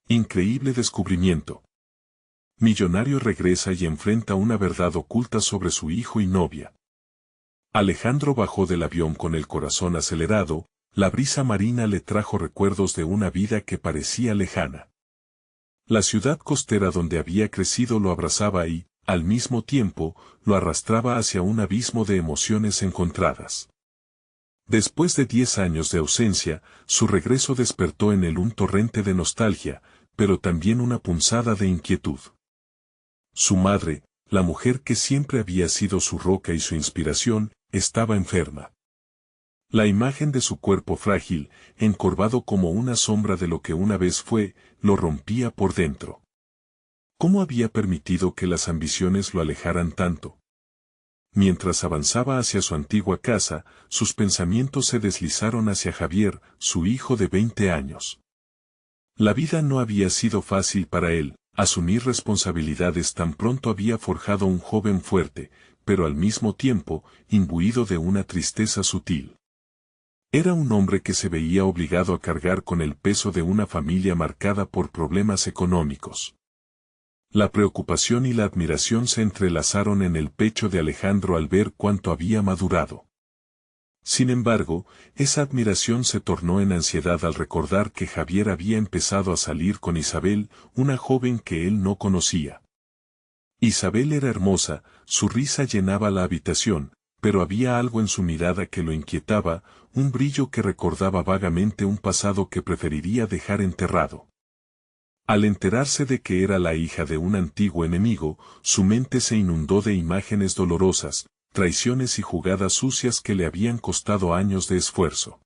Increíble descubrimiento. Millonario regresa y enfrenta una verdad oculta sobre su hijo y novia. Alejandro bajó del avión con el corazón acelerado, la brisa marina le trajo recuerdos de una vida que parecía lejana. La ciudad costera donde había crecido lo abrazaba y, al mismo tiempo, lo arrastraba hacia un abismo de emociones encontradas. Después de 10 años de ausencia, su regreso despertó en él un torrente de nostalgia, pero también una punzada de inquietud. Su madre, la mujer que siempre había sido su roca y su inspiración, estaba enferma. La imagen de su cuerpo frágil, encorvado como una sombra de lo que una vez fue, lo rompía por dentro. ¿Cómo había permitido que las ambiciones lo alejaran tanto? Mientras avanzaba hacia su antigua casa, sus pensamientos se deslizaron hacia Javier, su hijo de 20 años. La vida no había sido fácil para él, asumir responsabilidades tan pronto había forjado un joven fuerte, pero al mismo tiempo, imbuido de una tristeza sutil. Era un hombre que se veía obligado a cargar con el peso de una familia marcada por problemas económicos. La preocupación y la admiración se entrelazaron en el pecho de Alejandro al ver cuánto había madurado. Sin embargo, esa admiración se tornó en ansiedad al recordar que Javier había empezado a salir con Isabel, una joven que él no conocía. Isabel era hermosa, su risa llenaba la habitación, pero había algo en su mirada que lo inquietaba, un brillo que recordaba vagamente un pasado que preferiría dejar enterrado. Al enterarse de que era la hija de un antiguo enemigo, su mente se inundó de imágenes dolorosas, traiciones y jugadas sucias que le habían costado años de esfuerzo.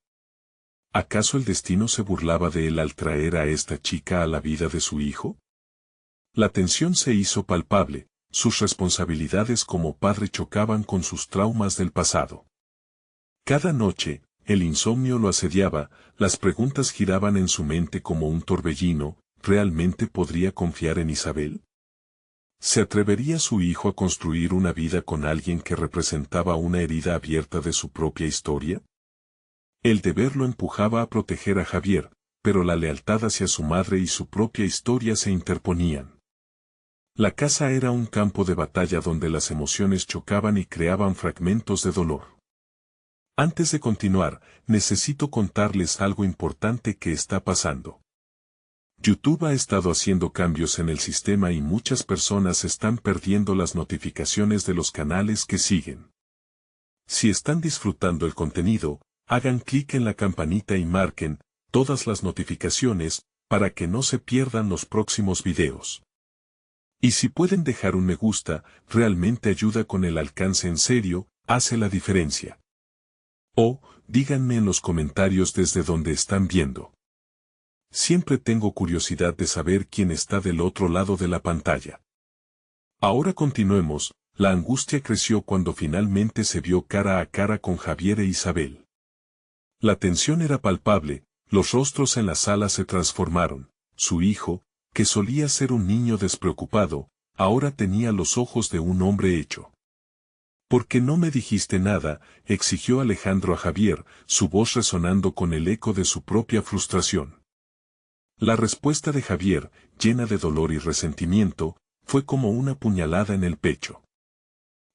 ¿Acaso el destino se burlaba de él al traer a esta chica a la vida de su hijo? La tensión se hizo palpable, sus responsabilidades como padre chocaban con sus traumas del pasado. Cada noche, el insomnio lo asediaba, las preguntas giraban en su mente como un torbellino. ¿Realmente podría confiar en Isabel? ¿Se atrevería su hijo a construir una vida con alguien que representaba una herida abierta de su propia historia? El deber lo empujaba a proteger a Javier, pero la lealtad hacia su madre y su propia historia se interponían. La casa era un campo de batalla donde las emociones chocaban y creaban fragmentos de dolor. Antes de continuar, necesito contarles algo importante que está pasando. YouTube ha estado haciendo cambios en el sistema y muchas personas están perdiendo las notificaciones de los canales que siguen. Si están disfrutando el contenido, hagan clic en la campanita y marquen todas las notificaciones para que no se pierdan los próximos videos. Y si pueden dejar un me gusta, realmente ayuda con el alcance en serio, hace la diferencia. O, díganme en los comentarios desde donde están viendo. Siempre tengo curiosidad de saber quién está del otro lado de la pantalla. Ahora continuemos, la angustia creció cuando finalmente se vio cara a cara con Javier e Isabel. La tensión era palpable, los rostros en la sala se transformaron, su hijo, que solía ser un niño despreocupado, ahora tenía los ojos de un hombre hecho. ¿Por qué no me dijiste nada?, exigió Alejandro a Javier, su voz resonando con el eco de su propia frustración. La respuesta de Javier, llena de dolor y resentimiento, fue como una puñalada en el pecho.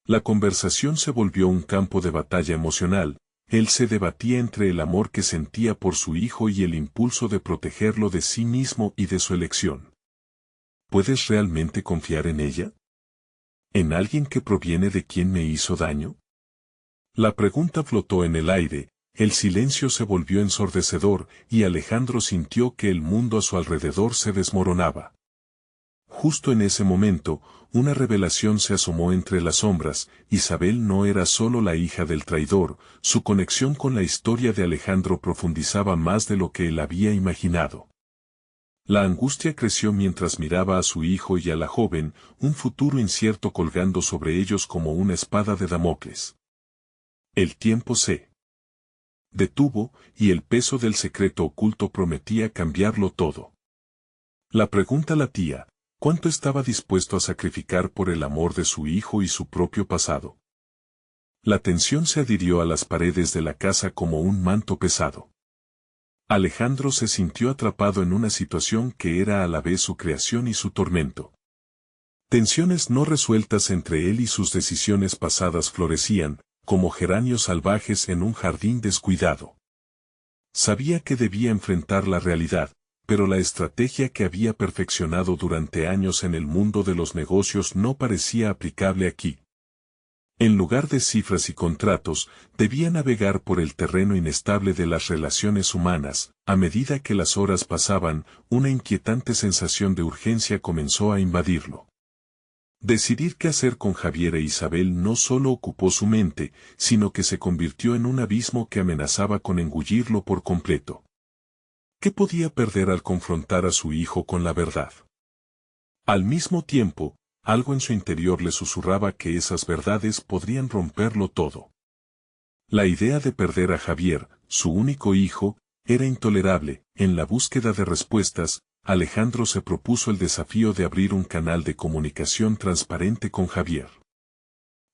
La conversación se volvió un campo de batalla emocional, él se debatía entre el amor que sentía por su hijo y el impulso de protegerlo de sí mismo y de su elección. ¿Puedes realmente confiar en ella? ¿En alguien que proviene de quien me hizo daño? La pregunta flotó en el aire. El silencio se volvió ensordecedor y Alejandro sintió que el mundo a su alrededor se desmoronaba. Justo en ese momento, una revelación se asomó entre las sombras. Isabel no era solo la hija del traidor, su conexión con la historia de Alejandro profundizaba más de lo que él había imaginado. La angustia creció mientras miraba a su hijo y a la joven, un futuro incierto colgando sobre ellos como una espada de Damocles. El tiempo se detuvo, y el peso del secreto oculto prometía cambiarlo todo. La pregunta latía, ¿cuánto estaba dispuesto a sacrificar por el amor de su hijo y su propio pasado? La tensión se adhirió a las paredes de la casa como un manto pesado. Alejandro se sintió atrapado en una situación que era a la vez su creación y su tormento. Tensiones no resueltas entre él y sus decisiones pasadas florecían, como geranios salvajes en un jardín descuidado. Sabía que debía enfrentar la realidad, pero la estrategia que había perfeccionado durante años en el mundo de los negocios no parecía aplicable aquí. En lugar de cifras y contratos, debía navegar por el terreno inestable de las relaciones humanas. A medida que las horas pasaban, una inquietante sensación de urgencia comenzó a invadirlo. Decidir qué hacer con Javier e Isabel no solo ocupó su mente, sino que se convirtió en un abismo que amenazaba con engullirlo por completo. ¿Qué podía perder al confrontar a su hijo con la verdad? Al mismo tiempo, algo en su interior le susurraba que esas verdades podrían romperlo todo. La idea de perder a Javier, su único hijo, era intolerable. En la búsqueda de respuestas, Alejandro se propuso el desafío de abrir un canal de comunicación transparente con Javier.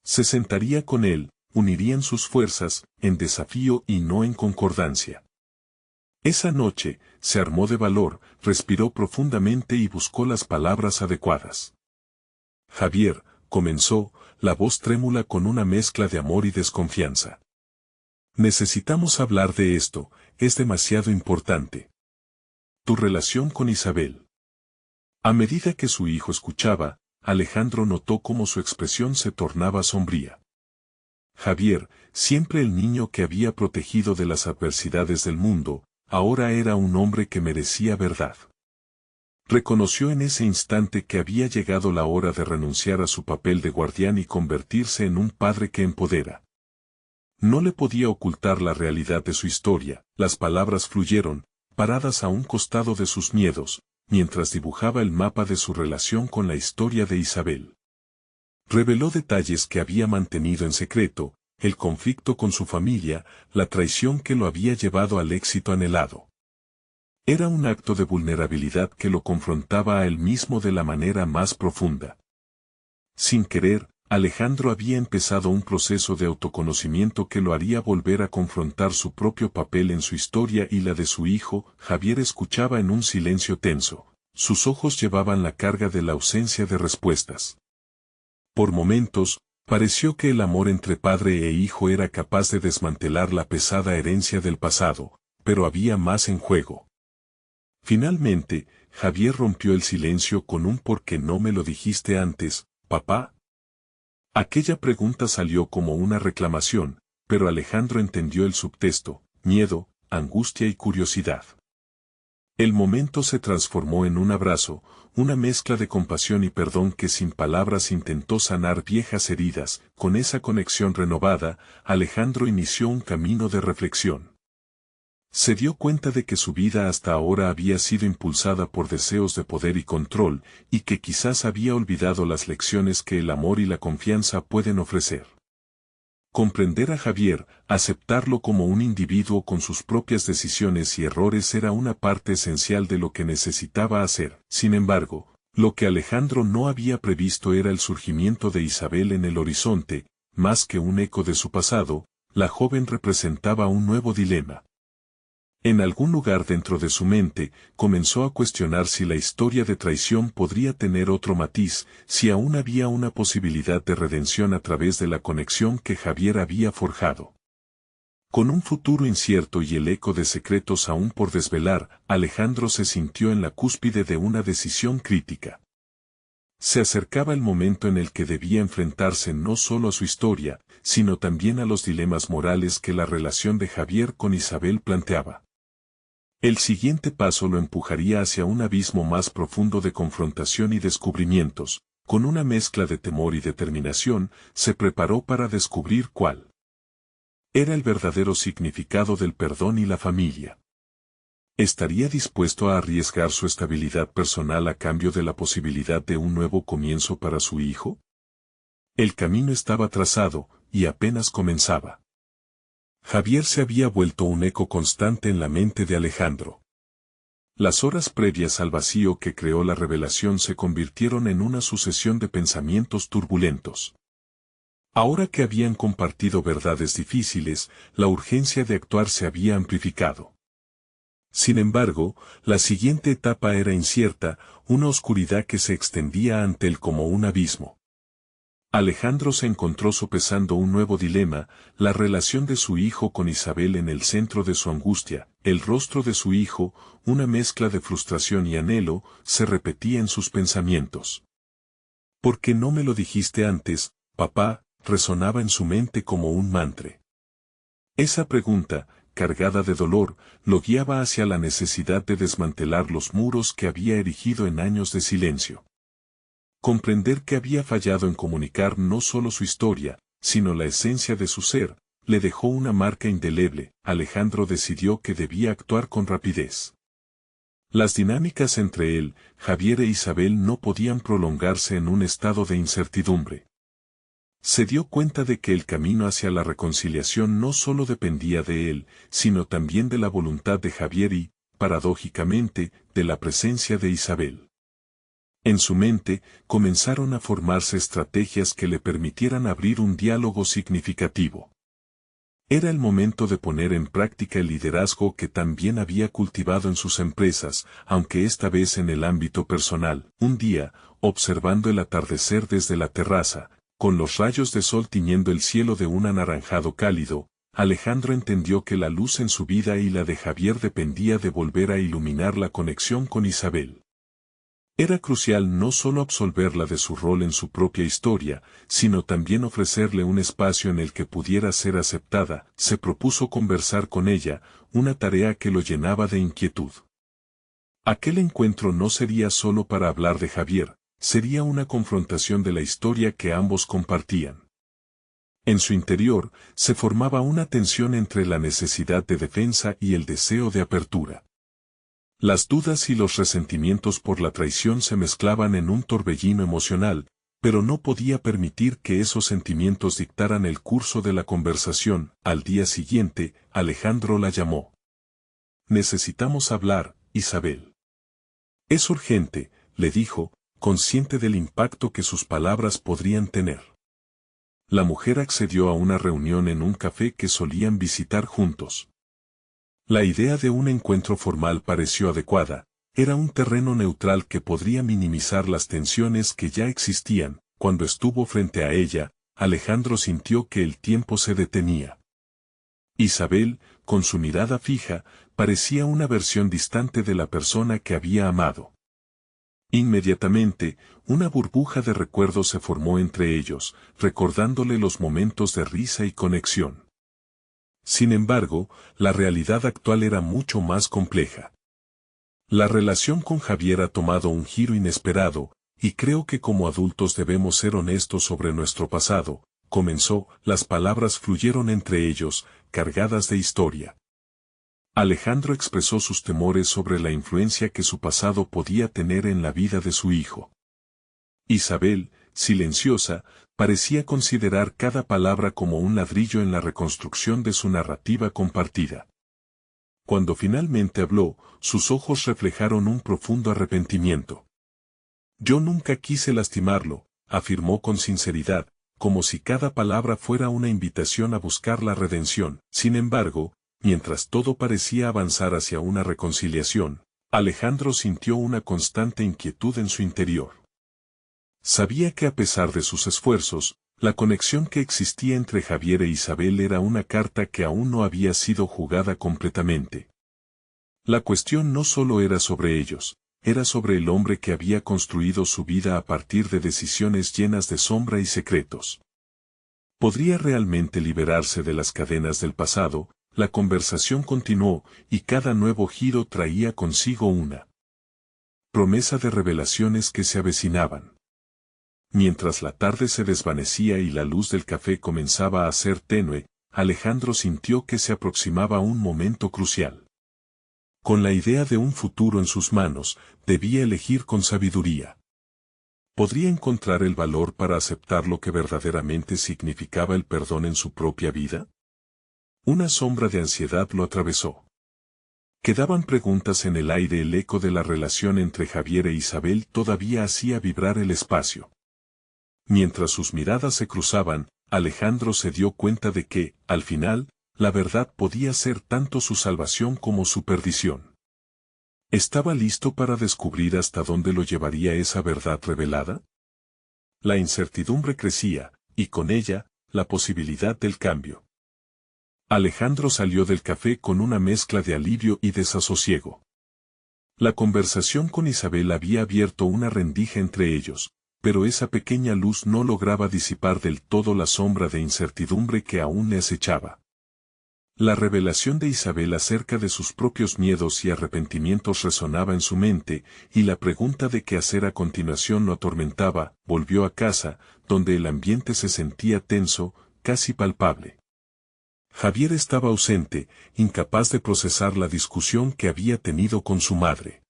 Se sentaría con él, unirían sus fuerzas, en desafío y no en concordancia. Esa noche, se armó de valor, respiró profundamente y buscó las palabras adecuadas. Javier, comenzó, la voz trémula con una mezcla de amor y desconfianza. Necesitamos hablar de esto, es demasiado importante. Tu relación con Isabel. A medida que su hijo escuchaba, Alejandro notó cómo su expresión se tornaba sombría. Javier, siempre el niño que había protegido de las adversidades del mundo, ahora era un hombre que merecía verdad. Reconoció en ese instante que había llegado la hora de renunciar a su papel de guardián y convertirse en un padre que empodera. No le podía ocultar la realidad de su historia, las palabras fluyeron, paradas a un costado de sus miedos, mientras dibujaba el mapa de su relación con la historia de Isabel. Reveló detalles que había mantenido en secreto, el conflicto con su familia, la traición que lo había llevado al éxito anhelado. Era un acto de vulnerabilidad que lo confrontaba a él mismo de la manera más profunda. Sin querer, Alejandro había empezado un proceso de autoconocimiento que lo haría volver a confrontar su propio papel en su historia y la de su hijo. Javier escuchaba en un silencio tenso. Sus ojos llevaban la carga de la ausencia de respuestas. Por momentos, pareció que el amor entre padre e hijo era capaz de desmantelar la pesada herencia del pasado, pero había más en juego. Finalmente, Javier rompió el silencio con un ¿por qué no me lo dijiste antes, papá? Aquella pregunta salió como una reclamación, pero Alejandro entendió el subtexto: miedo, angustia y curiosidad. El momento se transformó en un abrazo, una mezcla de compasión y perdón que sin palabras intentó sanar viejas heridas. Con esa conexión renovada, Alejandro inició un camino de reflexión. Se dio cuenta de que su vida hasta ahora había sido impulsada por deseos de poder y control, y que quizás había olvidado las lecciones que el amor y la confianza pueden ofrecer. Comprender a Javier, aceptarlo como un individuo con sus propias decisiones y errores era una parte esencial de lo que necesitaba hacer. Sin embargo, lo que Alejandro no había previsto era el surgimiento de Isabel en el horizonte. Más que un eco de su pasado, la joven representaba un nuevo dilema. En algún lugar dentro de su mente, comenzó a cuestionar si la historia de traición podría tener otro matiz, si aún había una posibilidad de redención a través de la conexión que Javier había forjado. Con un futuro incierto y el eco de secretos aún por desvelar, Alejandro se sintió en la cúspide de una decisión crítica. Se acercaba el momento en el que debía enfrentarse no solo a su historia, sino también a los dilemas morales que la relación de Javier con Isabel planteaba. El siguiente paso lo empujaría hacia un abismo más profundo de confrontación y descubrimientos. Con una mezcla de temor y determinación, se preparó para descubrir cuál era el verdadero significado del perdón y la familia. ¿Estaría dispuesto a arriesgar su estabilidad personal a cambio de la posibilidad de un nuevo comienzo para su hijo? El camino estaba trazado, y apenas comenzaba. Javier se había vuelto un eco constante en la mente de Alejandro. Las horas previas al vacío que creó la revelación se convirtieron en una sucesión de pensamientos turbulentos. Ahora que habían compartido verdades difíciles, la urgencia de actuar se había amplificado. Sin embargo, la siguiente etapa era incierta, una oscuridad que se extendía ante él como un abismo. Alejandro se encontró sopesando un nuevo dilema, la relación de su hijo con Isabel en el centro de su angustia, el rostro de su hijo, una mezcla de frustración y anhelo, se repetía en sus pensamientos. ¿Por qué no me lo dijiste antes, papá?, resonaba en su mente como un mantra. Esa pregunta, cargada de dolor, lo guiaba hacia la necesidad de desmantelar los muros que había erigido en años de silencio. Comprender que había fallado en comunicar no solo su historia, sino la esencia de su ser, le dejó una marca indeleble. Alejandro decidió que debía actuar con rapidez. Las dinámicas entre él, Javier e Isabel no podían prolongarse en un estado de incertidumbre. Se dio cuenta de que el camino hacia la reconciliación no solo dependía de él, sino también de la voluntad de Javier y, paradójicamente, de la presencia de Isabel. En su mente, comenzaron a formarse estrategias que le permitieran abrir un diálogo significativo. Era el momento de poner en práctica el liderazgo que también había cultivado en sus empresas, aunque esta vez en el ámbito personal. Un día, observando el atardecer desde la terraza, con los rayos de sol tiñendo el cielo de un anaranjado cálido, Alejandro entendió que la luz en su vida y la de Javier dependía de volver a iluminar la conexión con Isabel. Era crucial no solo absolverla de su rol en su propia historia, sino también ofrecerle un espacio en el que pudiera ser aceptada. Se propuso conversar con ella, una tarea que lo llenaba de inquietud. Aquel encuentro no sería solo para hablar de Javier, sería una confrontación de la historia que ambos compartían. En su interior, se formaba una tensión entre la necesidad de defensa y el deseo de apertura. Las dudas y los resentimientos por la traición se mezclaban en un torbellino emocional, pero no podía permitir que esos sentimientos dictaran el curso de la conversación. Al día siguiente, Alejandro la llamó. «Necesitamos hablar, Isabel». «Es urgente», le dijo, consciente del impacto que sus palabras podrían tener. La mujer accedió a una reunión en un café que solían visitar juntos. La idea de un encuentro formal pareció adecuada, era un terreno neutral que podría minimizar las tensiones que ya existían. Cuando estuvo frente a ella, Alejandro sintió que el tiempo se detenía. Isabel, con su mirada fija, parecía una versión distante de la persona que había amado. Inmediatamente, una burbuja de recuerdos se formó entre ellos, recordándole los momentos de risa y conexión. Sin embargo, la realidad actual era mucho más compleja. La relación con Javier ha tomado un giro inesperado, y creo que como adultos debemos ser honestos sobre nuestro pasado. Comenzó, las palabras fluyeron entre ellos, cargadas de historia. Alejandro expresó sus temores sobre la influencia que su pasado podía tener en la vida de su hijo. Isabel, silenciosa, parecía considerar cada palabra como un ladrillo en la reconstrucción de su narrativa compartida. Cuando finalmente habló, sus ojos reflejaron un profundo arrepentimiento. «Yo nunca quise lastimarlo», afirmó con sinceridad, como si cada palabra fuera una invitación a buscar la redención. Sin embargo, mientras todo parecía avanzar hacia una reconciliación, Alejandro sintió una constante inquietud en su interior. Sabía que a pesar de sus esfuerzos, la conexión que existía entre Javier e Isabel era una carta que aún no había sido jugada completamente. La cuestión no solo era sobre ellos, era sobre el hombre que había construido su vida a partir de decisiones llenas de sombra y secretos. ¿Podría realmente liberarse de las cadenas del pasado? La conversación continuó, y cada nuevo giro traía consigo una promesa de revelaciones que se avecinaban. Mientras la tarde se desvanecía y la luz del café comenzaba a ser tenue, Alejandro sintió que se aproximaba un momento crucial. Con la idea de un futuro en sus manos, debía elegir con sabiduría. ¿Podría encontrar el valor para aceptar lo que verdaderamente significaba el perdón en su propia vida? Una sombra de ansiedad lo atravesó. Quedaban preguntas en el aire. El eco de la relación entre Javier e Isabel todavía hacía vibrar el espacio. Mientras sus miradas se cruzaban, Alejandro se dio cuenta de que, al final, la verdad podía ser tanto su salvación como su perdición. ¿Estaba listo para descubrir hasta dónde lo llevaría esa verdad revelada? La incertidumbre crecía, y con ella, la posibilidad del cambio. Alejandro salió del café con una mezcla de alivio y desasosiego. La conversación con Isabel había abierto una rendija entre ellos, pero esa pequeña luz no lograba disipar del todo la sombra de incertidumbre que aún le acechaba. La revelación de Isabel acerca de sus propios miedos y arrepentimientos resonaba en su mente, y la pregunta de qué hacer a continuación lo atormentaba. Volvió a casa, donde el ambiente se sentía tenso, casi palpable. Javier estaba ausente, incapaz de procesar la discusión que había tenido con su madre.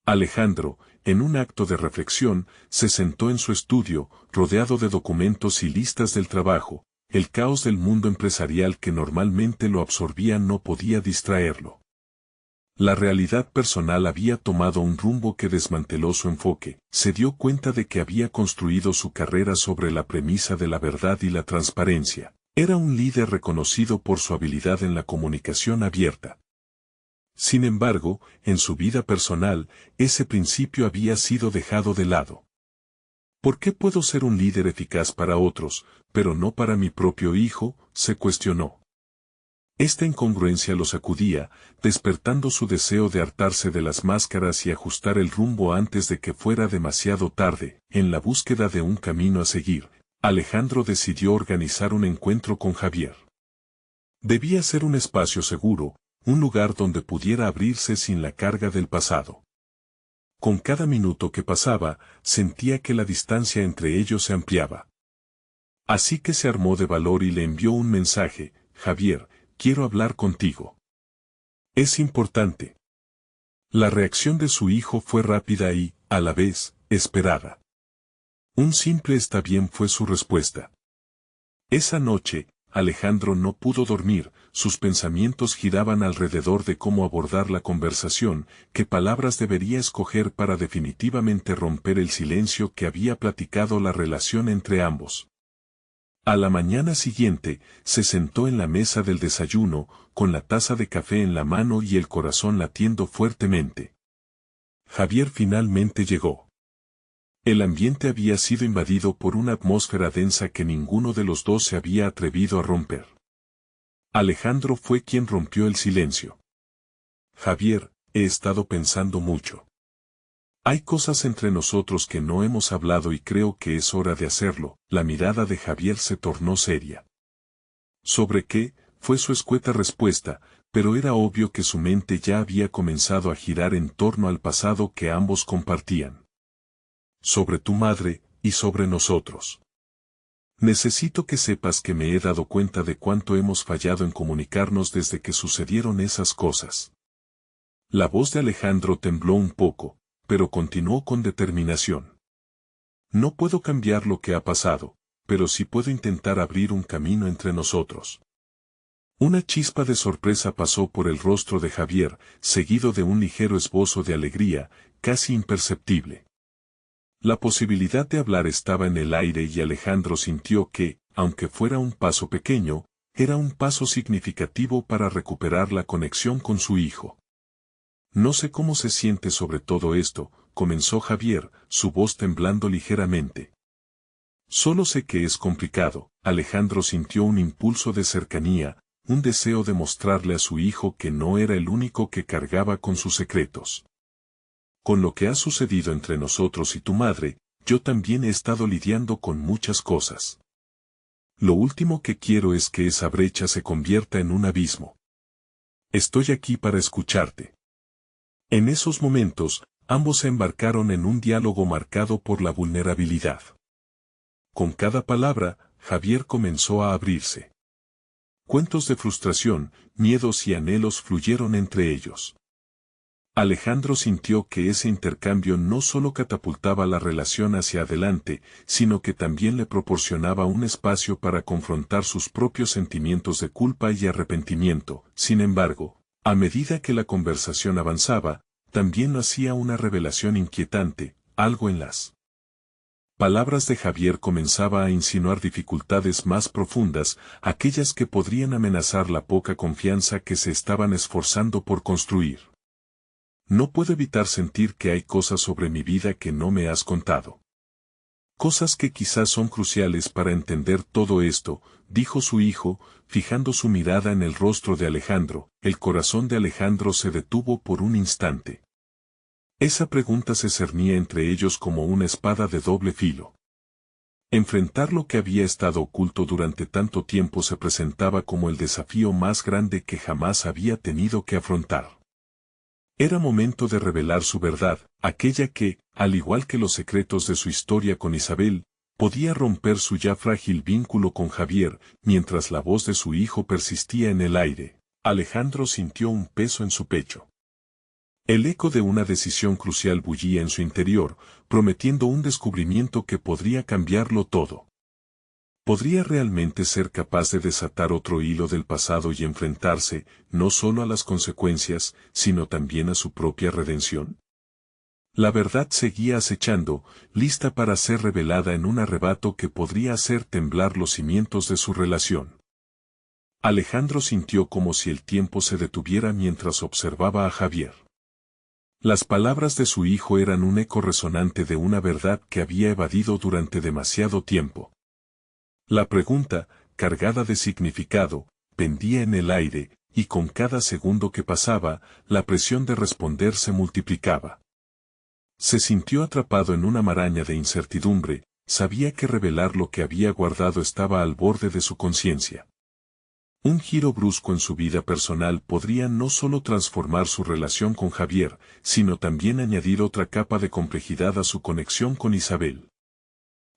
Alejandro, en un acto de reflexión, se sentó en su estudio, rodeado de documentos y listas del trabajo. El caos del mundo empresarial que normalmente lo absorbía no podía distraerlo. La realidad personal había tomado un rumbo que desmanteló su enfoque. Se dio cuenta de que había construido su carrera sobre la premisa de la verdad y la transparencia. Era un líder reconocido por su habilidad en la comunicación abierta. Sin embargo, en su vida personal, ese principio había sido dejado de lado. ¿Por qué puedo ser un líder eficaz para otros, pero no para mi propio hijo?, se cuestionó. Esta incongruencia lo sacudía, despertando su deseo de hartarse de las máscaras y ajustar el rumbo antes de que fuera demasiado tarde. En la búsqueda de un camino a seguir, Alejandro decidió organizar un encuentro con Javier. Debía ser un espacio seguro, un lugar donde pudiera abrirse sin la carga del pasado. Con cada minuto que pasaba, sentía que la distancia entre ellos se ampliaba. Así que se armó de valor y le envió un mensaje: Javier, quiero hablar contigo. Es importante. La reacción de su hijo fue rápida y, a la vez, esperada. Un simple está bien fue su respuesta. Esa noche, Alejandro no pudo dormir, sus pensamientos giraban alrededor de cómo abordar la conversación, qué palabras debería escoger para definitivamente romper el silencio que había platicado la relación entre ambos. A la mañana siguiente, se sentó en la mesa del desayuno, con la taza de café en la mano y el corazón latiendo fuertemente. Javier finalmente llegó. El ambiente había sido invadido por una atmósfera densa que ninguno de los dos se había atrevido a romper. Alejandro fue quien rompió el silencio. Javier, he estado pensando mucho. Hay cosas entre nosotros que no hemos hablado y creo que es hora de hacerlo. La mirada de Javier se tornó seria. ¿Sobre qué?, fue su escueta respuesta, pero era obvio que su mente ya había comenzado a girar en torno al pasado que ambos compartían. Sobre tu madre, y sobre nosotros. Necesito que sepas que me he dado cuenta de cuánto hemos fallado en comunicarnos desde que sucedieron esas cosas. La voz de Alejandro tembló un poco, pero continuó con determinación. No puedo cambiar lo que ha pasado, pero sí puedo intentar abrir un camino entre nosotros. Una chispa de sorpresa pasó por el rostro de Javier, seguido de un ligero esbozo de alegría, casi imperceptible. La posibilidad de hablar estaba en el aire y Alejandro sintió que, aunque fuera un paso pequeño, era un paso significativo para recuperar la conexión con su hijo. No sé cómo se siente sobre todo esto, comenzó Javier, su voz temblando ligeramente. Solo sé que es complicado. Alejandro sintió un impulso de cercanía, un deseo de mostrarle a su hijo que no era el único que cargaba con sus secretos. Con lo que ha sucedido entre nosotros y tu madre, yo también he estado lidiando con muchas cosas. Lo último que quiero es que esa brecha se convierta en un abismo. Estoy aquí para escucharte. En esos momentos, ambos se embarcaron en un diálogo marcado por la vulnerabilidad. Con cada palabra, Javier comenzó a abrirse. Cuentos de frustración, miedos y anhelos fluyeron entre ellos. Alejandro sintió que ese intercambio no solo catapultaba la relación hacia adelante, sino que también le proporcionaba un espacio para confrontar sus propios sentimientos de culpa y arrepentimiento. Sin embargo, a medida que la conversación avanzaba, también lo hacía una revelación inquietante, algo en las palabras de Javier comenzaba a insinuar dificultades más profundas, aquellas que podrían amenazar la poca confianza que se estaban esforzando por construir. No puedo evitar sentir que hay cosas sobre mi vida que no me has contado. Cosas que quizás son cruciales para entender todo esto, dijo su hijo, fijando su mirada en el rostro de Alejandro. El corazón de Alejandro se detuvo por un instante. Esa pregunta se cernía entre ellos como una espada de doble filo. Enfrentar lo que había estado oculto durante tanto tiempo se presentaba como el desafío más grande que jamás había tenido que afrontar. Era momento de revelar su verdad, aquella que, al igual que los secretos de su historia con Isabel, podía romper su ya frágil vínculo con Javier. Mientras la voz de su hijo persistía en el aire, Alejandro sintió un peso en su pecho. El eco de una decisión crucial bullía en su interior, prometiendo un descubrimiento que podría cambiarlo todo. ¿Podría realmente ser capaz de desatar otro hilo del pasado y enfrentarse, no solo a las consecuencias, sino también a su propia redención? La verdad seguía acechando, lista para ser revelada en un arrebato que podría hacer temblar los cimientos de su relación. Alejandro sintió como si el tiempo se detuviera mientras observaba a Javier. Las palabras de su hijo eran un eco resonante de una verdad que había evadido durante demasiado tiempo. La pregunta, cargada de significado, pendía en el aire, y con cada segundo que pasaba, la presión de responder se multiplicaba. Se sintió atrapado en una maraña de incertidumbre, sabía que revelar lo que había guardado estaba al borde de su conciencia. Un giro brusco en su vida personal podría no solo transformar su relación con Javier, sino también añadir otra capa de complejidad a su conexión con Isabel.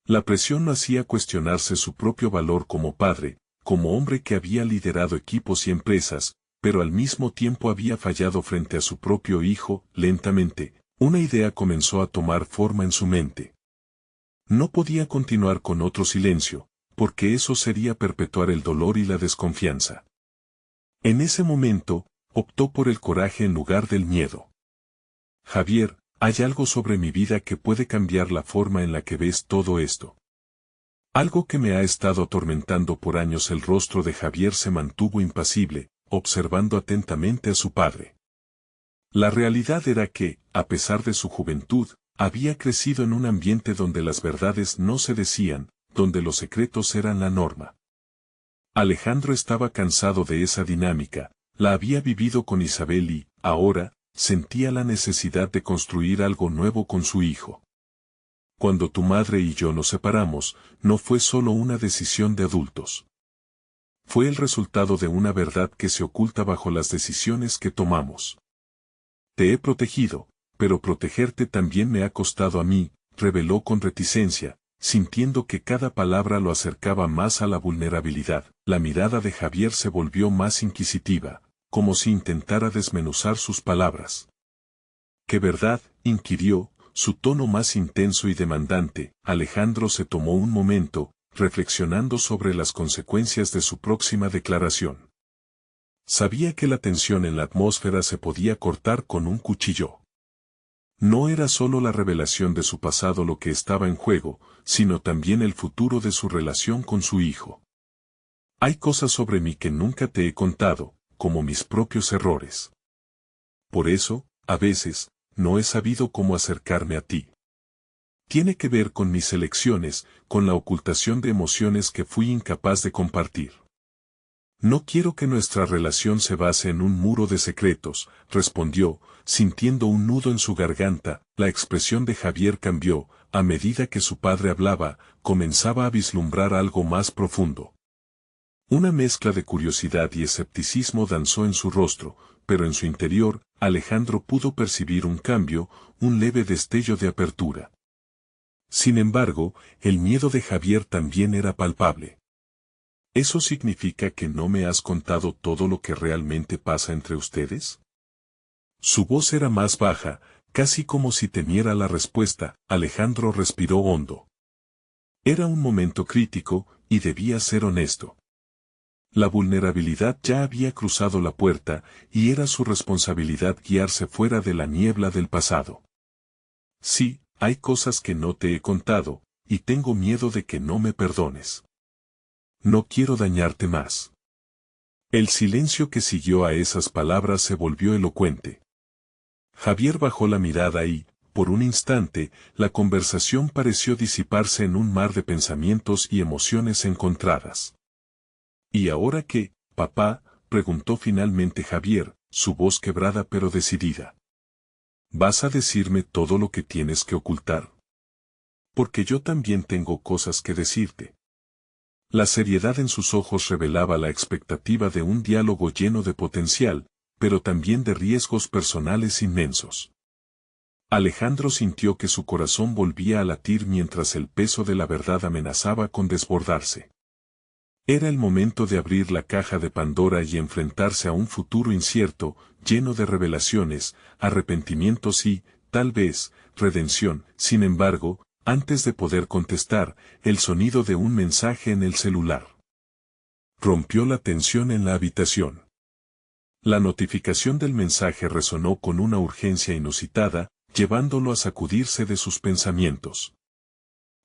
La presión lo hacía cuestionarse su propio valor como padre, como hombre que había liderado equipos y empresas, pero al mismo tiempo había fallado frente a su propio hijo. Lentamente, una idea comenzó a tomar forma en su mente. No podía continuar con otro silencio, porque eso sería perpetuar el dolor y la desconfianza. En ese momento, optó por el coraje en lugar del miedo. Javier, hay algo sobre mi vida que puede cambiar la forma en la que ves todo esto. Algo que me ha estado atormentando por años. El rostro de Javier se mantuvo impasible, observando atentamente a su padre. La realidad era que, a pesar de su juventud, había crecido en un ambiente donde las verdades no se decían, donde los secretos eran la norma. Alejandro estaba cansado de esa dinámica, la había vivido con Isabel y, ahora, sentía la necesidad de construir algo nuevo con su hijo. Cuando tu madre y yo nos separamos, no fue solo una decisión de adultos. Fue el resultado de una verdad que se oculta bajo las decisiones que tomamos. Te he protegido, pero protegerte también me ha costado a mí, reveló con reticencia, sintiendo que cada palabra lo acercaba más a la vulnerabilidad. La mirada de Javier se volvió más inquisitiva, como si intentara desmenuzar sus palabras. ¿Qué verdad?, inquirió, su tono más intenso y demandante. Alejandro se tomó un momento, reflexionando sobre las consecuencias de su próxima declaración. Sabía que la tensión en la atmósfera se podía cortar con un cuchillo. No era solo la revelación de su pasado lo que estaba en juego, sino también el futuro de su relación con su hijo. Hay cosas sobre mí que nunca te he contado, como mis propios errores. Por eso, a veces, no he sabido cómo acercarme a ti. Tiene que ver con mis elecciones, con la ocultación de emociones que fui incapaz de compartir. No quiero que nuestra relación se base en un muro de secretos, respondió, sintiendo un nudo en su garganta. La expresión de Javier cambió, a medida que su padre hablaba, comenzaba a vislumbrar algo más profundo. Una mezcla de curiosidad y escepticismo danzó en su rostro, pero en su interior, Alejandro pudo percibir un cambio, un leve destello de apertura. Sin embargo, el miedo de Javier también era palpable. ¿Eso significa que no me has contado todo lo que realmente pasa entre ustedes? Su voz era más baja, casi como si temiera la respuesta. Alejandro respiró hondo. Era un momento crítico, y debía ser honesto. La vulnerabilidad ya había cruzado la puerta, y era su responsabilidad guiarse fuera de la niebla del pasado. Sí, hay cosas que no te he contado, y tengo miedo de que no me perdones. No quiero dañarte más. El silencio que siguió a esas palabras se volvió elocuente. Javier bajó la mirada y, por un instante, la conversación pareció disiparse en un mar de pensamientos y emociones encontradas. ¿Y ahora qué, papá?, preguntó finalmente Javier, su voz quebrada pero decidida. ¿Vas a decirme todo lo que tienes que ocultar? Porque yo también tengo cosas que decirte. La seriedad en sus ojos revelaba la expectativa de un diálogo lleno de potencial, pero también de riesgos personales inmensos. Alejandro sintió que su corazón volvía a latir mientras el peso de la verdad amenazaba con desbordarse. Era el momento de abrir la caja de Pandora y enfrentarse a un futuro incierto, lleno de revelaciones, arrepentimientos y, tal vez, redención. Sin embargo, antes de poder contestar, el sonido de un mensaje en el celular rompió la tensión en la habitación. La notificación del mensaje resonó con una urgencia inusitada, llevándolo a sacudirse de sus pensamientos.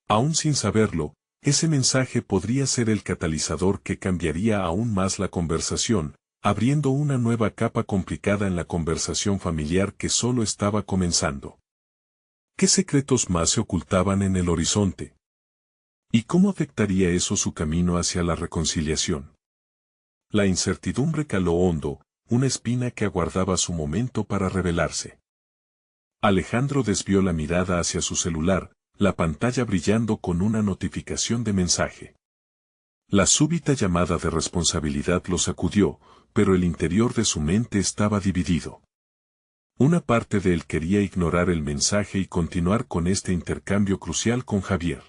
Aún sin saberlo, ese mensaje podría ser el catalizador que cambiaría aún más la conversación, abriendo una nueva capa complicada en la conversación familiar que solo estaba comenzando. ¿Qué secretos más se ocultaban en el horizonte? ¿Y cómo afectaría eso su camino hacia la reconciliación? La incertidumbre caló hondo, una espina que aguardaba su momento para revelarse. Alejandro desvió la mirada hacia su celular, la pantalla brillando con una notificación de mensaje. La súbita llamada de responsabilidad lo sacudió, pero el interior de su mente estaba dividido. Una parte de él quería ignorar el mensaje y continuar con este intercambio crucial con Javier.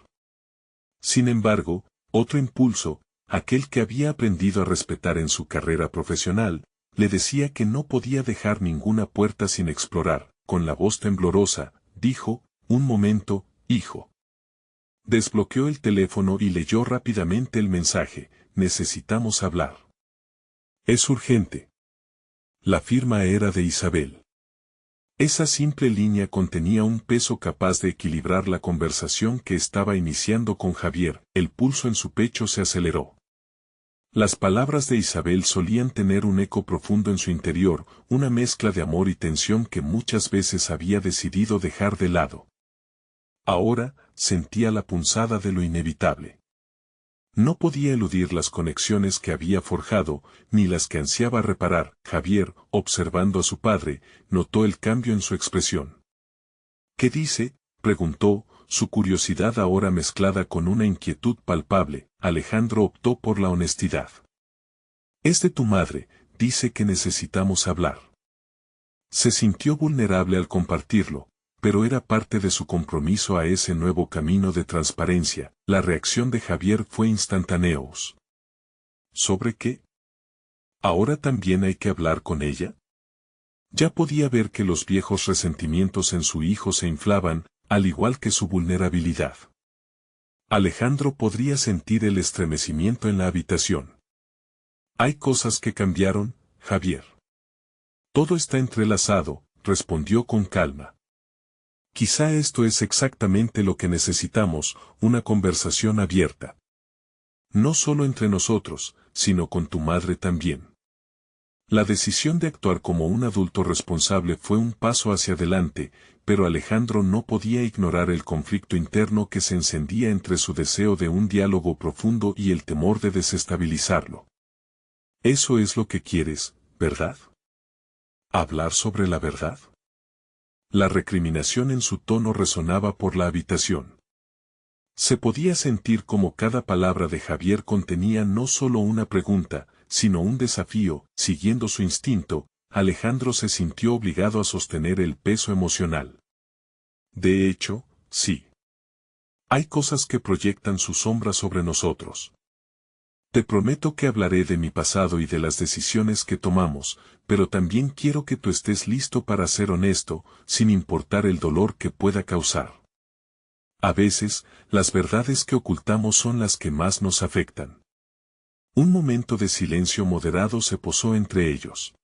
Sin embargo, otro impulso, aquel que había aprendido a respetar en su carrera profesional, le decía que no podía dejar ninguna puerta sin explorar. Con la voz temblorosa, dijo, «Un momento, hijo». Desbloqueó el teléfono y leyó rápidamente el mensaje, «Necesitamos hablar». «Es urgente». La firma era de Isabel. Esa simple línea contenía un peso capaz de equilibrar la conversación que estaba iniciando con Javier. El pulso en su pecho se aceleró. Las palabras de Isabel solían tener un eco profundo en su interior, una mezcla de amor y tensión que muchas veces había decidido dejar de lado. Ahora, sentía la punzada de lo inevitable. No podía eludir las conexiones que había forjado, ni las que ansiaba reparar. Javier, observando a su padre, notó el cambio en su expresión. «¿Qué dice?», preguntó, su curiosidad ahora mezclada con una inquietud palpable. Alejandro optó por la honestidad. «Es de tu madre, dice que necesitamos hablar». Se sintió vulnerable al compartirlo, pero era parte de su compromiso a ese nuevo camino de transparencia. La reacción de Javier fue instantánea. ¿Sobre qué? ¿Ahora también hay que hablar con ella? Ya podía ver que los viejos resentimientos en su hijo se inflaban, al igual que su vulnerabilidad. Alejandro podría sentir el estremecimiento en la habitación. «Hay cosas que cambiaron, Javier». «Todo está entrelazado», respondió con calma. «Quizá esto es exactamente lo que necesitamos, una conversación abierta. No solo entre nosotros, sino con tu madre también». La decisión de actuar como un adulto responsable fue un paso hacia adelante, pero Alejandro no podía ignorar el conflicto interno que se encendía entre su deseo de un diálogo profundo y el temor de desestabilizarlo. «Eso es lo que quieres, ¿verdad? ¿Hablar sobre la verdad?». La recriminación en su tono resonaba por la habitación. Se podía sentir como cada palabra de Javier contenía no solo una pregunta, sino un desafío. Siguiendo su instinto, Alejandro se sintió obligado a sostener el peso emocional. «De hecho, sí. Hay cosas que proyectan su sombra sobre nosotros. Te prometo que hablaré de mi pasado y de las decisiones que tomamos, pero también quiero que tú estés listo para ser honesto, sin importar el dolor que pueda causar. A veces, las verdades que ocultamos son las que más nos afectan». Un momento de silencio moderado se posó entre ellos.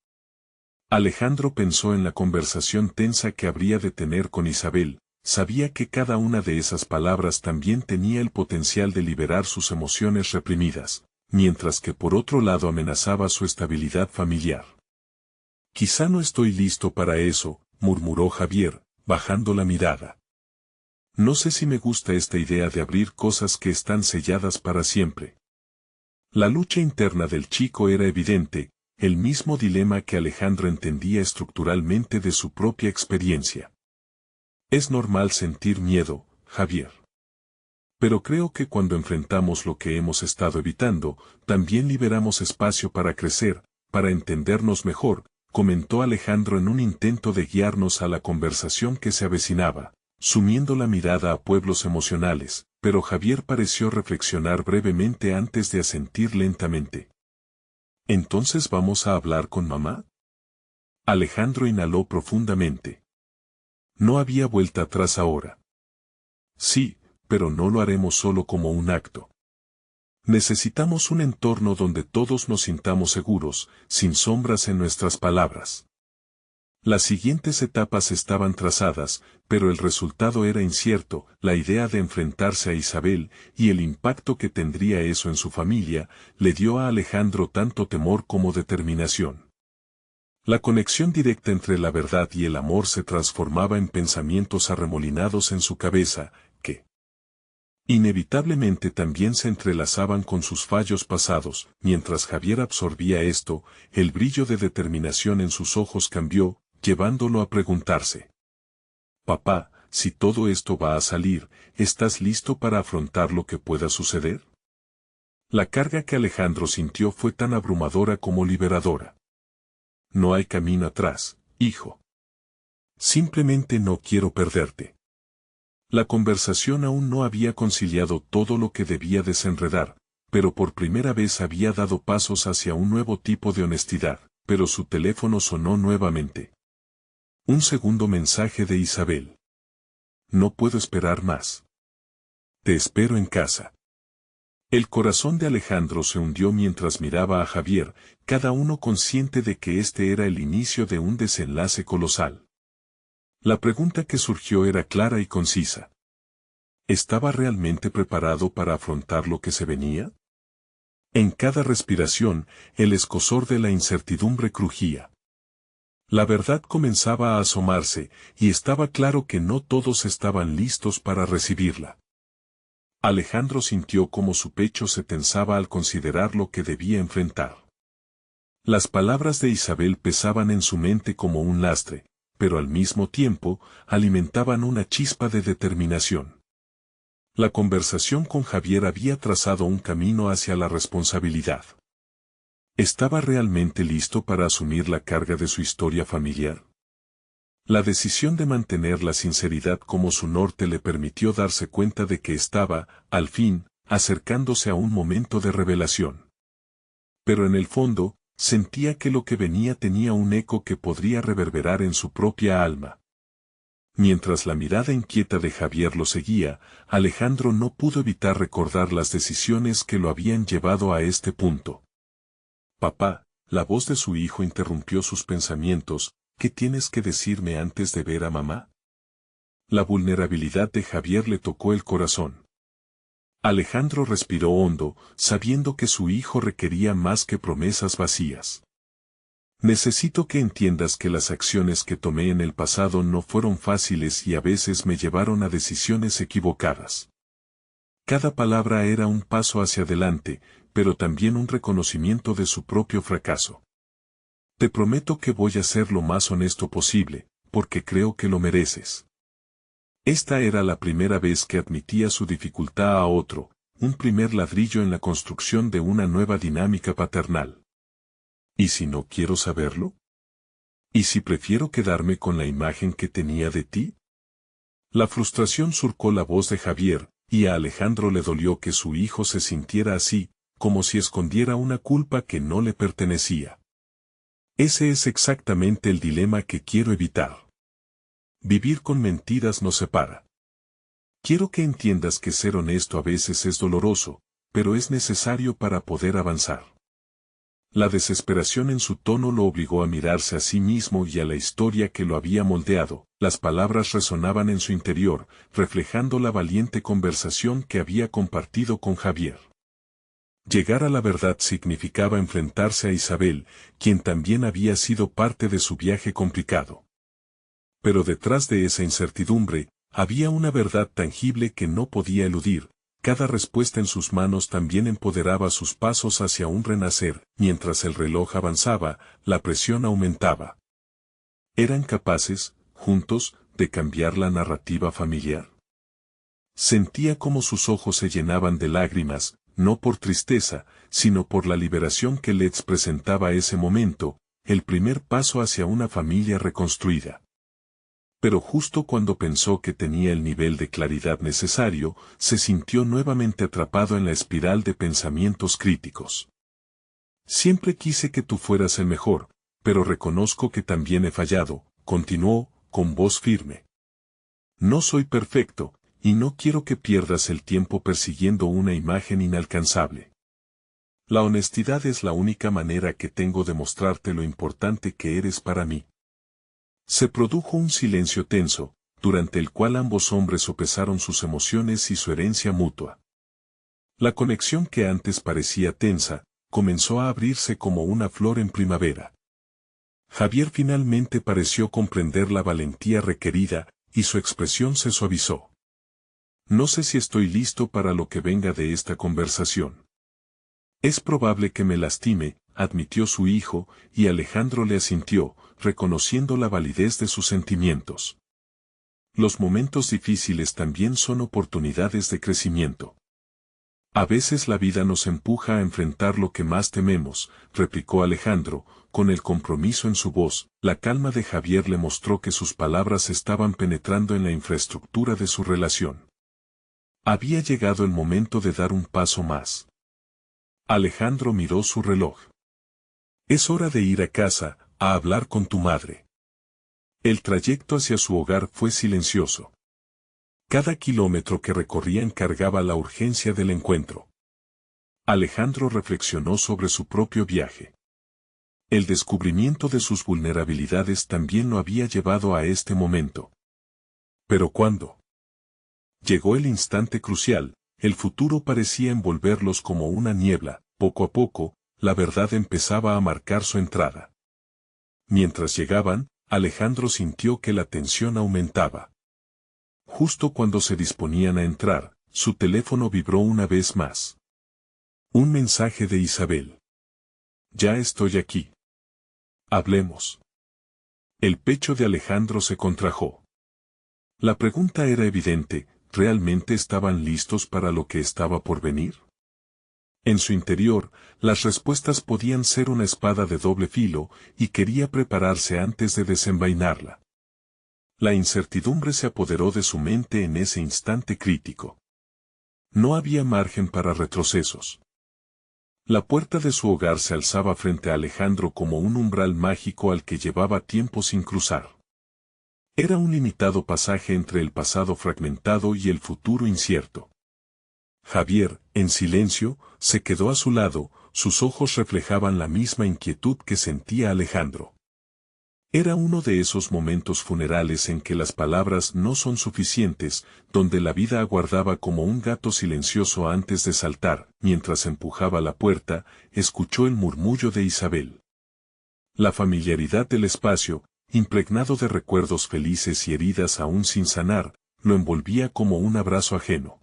Alejandro pensó en la conversación tensa que habría de tener con Isabel. Sabía que cada una de esas palabras también tenía el potencial de liberar sus emociones reprimidas, mientras que por otro lado amenazaba su estabilidad familiar. «Quizá no estoy listo para eso», murmuró Javier, bajando la mirada. No sé si me gusta esta idea de abrir cosas que están selladas para siempre. La lucha interna del chico era evidente, el mismo dilema que Alejandro entendía estructuralmente de su propia experiencia. Es normal sentir miedo, Javier. Pero creo que cuando enfrentamos lo que hemos estado evitando, también liberamos espacio para crecer, para entendernos mejor, comentó Alejandro en un intento de guiarnos a la conversación que se avecinaba, sumiendo la mirada a pueblos emocionales, pero Javier pareció reflexionar brevemente antes de asentir lentamente. ¿Entonces vamos a hablar con mamá? Alejandro inhaló profundamente. No había vuelta atrás ahora. Sí, pero no lo haremos solo como un acto. Necesitamos un entorno donde todos nos sintamos seguros, sin sombras en nuestras palabras. Las siguientes etapas estaban trazadas, pero el resultado era incierto, la idea de enfrentarse a Isabel, y el impacto que tendría eso en su familia, le dio a Alejandro tanto temor como determinación. La conexión directa entre la verdad y el amor se transformaba en pensamientos arremolinados en su cabeza, que inevitablemente también se entrelazaban con sus fallos pasados. Mientras Javier absorbía esto, el brillo de determinación en sus ojos cambió, llevándolo a preguntarse: «Papá, si todo esto va a salir, ¿estás listo para afrontar lo que pueda suceder?». La carga que Alejandro sintió fue tan abrumadora como liberadora. No hay camino atrás, hijo. Simplemente no quiero perderte. La conversación aún no había conciliado todo lo que debía desenredar, pero por primera vez había dado pasos hacia un nuevo tipo de honestidad, pero su teléfono sonó nuevamente. Un segundo mensaje de Isabel. No puedo esperar más. Te espero en casa. El corazón de Alejandro se hundió mientras miraba a Javier, cada uno consciente de que este era el inicio de un desenlace colosal. La pregunta que surgió era clara y concisa. ¿Estaba realmente preparado para afrontar lo que se venía? En cada respiración, el escozor de la incertidumbre crujía. La verdad comenzaba a asomarse, y estaba claro que no todos estaban listos para recibirla. Alejandro sintió cómo su pecho se tensaba al considerar lo que debía enfrentar. Las palabras de Isabel pesaban en su mente como un lastre, pero al mismo tiempo, alimentaban una chispa de determinación. La conversación con Javier había trazado un camino hacia la responsabilidad. ¿Estaba realmente listo para asumir la carga de su historia familiar? La decisión de mantener la sinceridad como su norte le permitió darse cuenta de que estaba, al fin, acercándose a un momento de revelación. Pero en el fondo, sentía que lo que venía tenía un eco que podría reverberar en su propia alma. Mientras la mirada inquieta de Javier lo seguía, Alejandro no pudo evitar recordar las decisiones que lo habían llevado a este punto. Papá, la voz de su hijo interrumpió sus pensamientos. ¿Qué tienes que decirme antes de ver a mamá? La vulnerabilidad de Javier le tocó el corazón. Alejandro respiró hondo, sabiendo que su hijo requería más que promesas vacías. Necesito que entiendas que las acciones que tomé en el pasado no fueron fáciles y a veces me llevaron a decisiones equivocadas. Cada palabra era un paso hacia adelante, pero también un reconocimiento de su propio fracaso. Te prometo que voy a ser lo más honesto posible, porque creo que lo mereces. Esta era la primera vez que admitía su dificultad a otro, un primer ladrillo en la construcción de una nueva dinámica paternal. ¿Y si no quiero saberlo? ¿Y si prefiero quedarme con la imagen que tenía de ti? La frustración surcó la voz de Javier, y a Alejandro le dolió que su hijo se sintiera así, como si escondiera una culpa que no le pertenecía. Ese es exactamente el dilema que quiero evitar. Vivir con mentiras nos separa. Quiero que entiendas que ser honesto a veces es doloroso, pero es necesario para poder avanzar. La desesperación en su tono lo obligó a mirarse a sí mismo y a la historia que lo había moldeado. Las palabras resonaban en su interior, reflejando la valiente conversación que había compartido con Javier. Llegar a la verdad significaba enfrentarse a Isabel, quien también había sido parte de su viaje complicado. Pero detrás de esa incertidumbre, había una verdad tangible que no podía eludir. Cada respuesta en sus manos también empoderaba sus pasos hacia un renacer. Mientras el reloj avanzaba, la presión aumentaba. ¿Eran capaces, juntos, de cambiar la narrativa familiar? Sentía como sus ojos se llenaban de lágrimas, no por tristeza, sino por la liberación que les presentaba ese momento, el primer paso hacia una familia reconstruida. Pero justo cuando pensó que tenía el nivel de claridad necesario, se sintió nuevamente atrapado en la espiral de pensamientos críticos. Siempre quise que tú fueras el mejor, pero reconozco que también he fallado, continuó, con voz firme. No soy perfecto, y no quiero que pierdas el tiempo persiguiendo una imagen inalcanzable. La honestidad es la única manera que tengo de mostrarte lo importante que eres para mí. Se produjo un silencio tenso, durante el cual ambos hombres sopesaron sus emociones y su herencia mutua. La conexión que antes parecía tensa, comenzó a abrirse como una flor en primavera. Javier finalmente pareció comprender la valentía requerida, y su expresión se suavizó. No sé si estoy listo para lo que venga de esta conversación. Es probable que me lastime, admitió su hijo, y Alejandro le asintió, reconociendo la validez de sus sentimientos. Los momentos difíciles también son oportunidades de crecimiento. A veces la vida nos empuja a enfrentar lo que más tememos, replicó Alejandro, con el compromiso en su voz. La calma de Javier le mostró que sus palabras estaban penetrando en la infraestructura de su relación. Había llegado el momento de dar un paso más. Alejandro miró su reloj. Es hora de ir a casa, a hablar con tu madre. El trayecto hacia su hogar fue silencioso. Cada kilómetro que recorrían cargaba la urgencia del encuentro. Alejandro reflexionó sobre su propio viaje. El descubrimiento de sus vulnerabilidades también lo había llevado a este momento. ¿Pero cuándo? Llegó el instante crucial, el futuro parecía envolverlos como una niebla, poco a poco, la verdad empezaba a marcar su entrada. Mientras llegaban, Alejandro sintió que la tensión aumentaba. Justo cuando se disponían a entrar, su teléfono vibró una vez más. Un mensaje de Isabel. Ya estoy aquí. Hablemos. El pecho de Alejandro se contrajo. La pregunta era evidente, ¿realmente estaban listos para lo que estaba por venir? En su interior, las respuestas podían ser una espada de doble filo, y quería prepararse antes de desenvainarla. La incertidumbre se apoderó de su mente en ese instante crítico. No había margen para retrocesos. La puerta de su hogar se alzaba frente a Alejandro como un umbral mágico al que llevaba tiempo sin cruzar. Era un limitado pasaje entre el pasado fragmentado y el futuro incierto. Javier, en silencio, se quedó a su lado, sus ojos reflejaban la misma inquietud que sentía Alejandro. Era uno de esos momentos funerales en que las palabras no son suficientes, donde la vida aguardaba como un gato silencioso antes de saltar. Mientras empujaba la puerta, escuchó el murmullo de Isabel. La familiaridad del espacio, impregnado de recuerdos felices y heridas aún sin sanar, lo envolvía como un abrazo ajeno.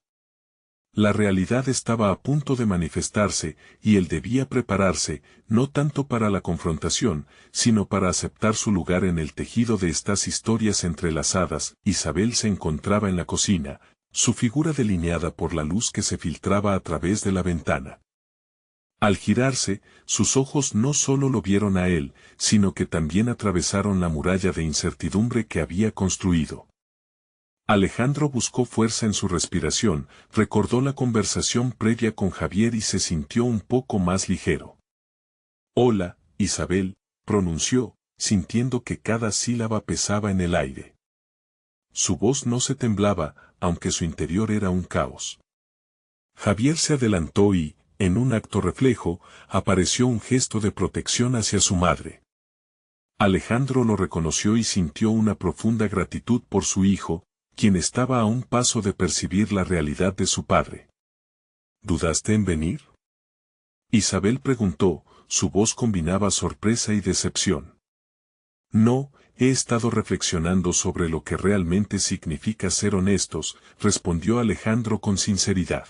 La realidad estaba a punto de manifestarse, y él debía prepararse, no tanto para la confrontación, sino para aceptar su lugar en el tejido de estas historias entrelazadas. Isabel se encontraba en la cocina, su figura delineada por la luz que se filtraba a través de la ventana. Al girarse, sus ojos no solo lo vieron a él, sino que también atravesaron la muralla de incertidumbre que había construido. Alejandro buscó fuerza en su respiración, recordó la conversación previa con Javier y se sintió un poco más ligero. Hola, Isabel, pronunció, sintiendo que cada sílaba pesaba en el aire. Su voz no se temblaba, aunque su interior era un caos. Javier se adelantó y, en un acto reflejo, apareció un gesto de protección hacia su madre. Alejandro lo reconoció y sintió una profunda gratitud por su hijo, quien estaba a un paso de percibir la realidad de su padre. ¿Dudaste en venir? Isabel preguntó, su voz combinaba sorpresa y decepción. No, he estado reflexionando sobre lo que realmente significa ser honestos, respondió Alejandro con sinceridad.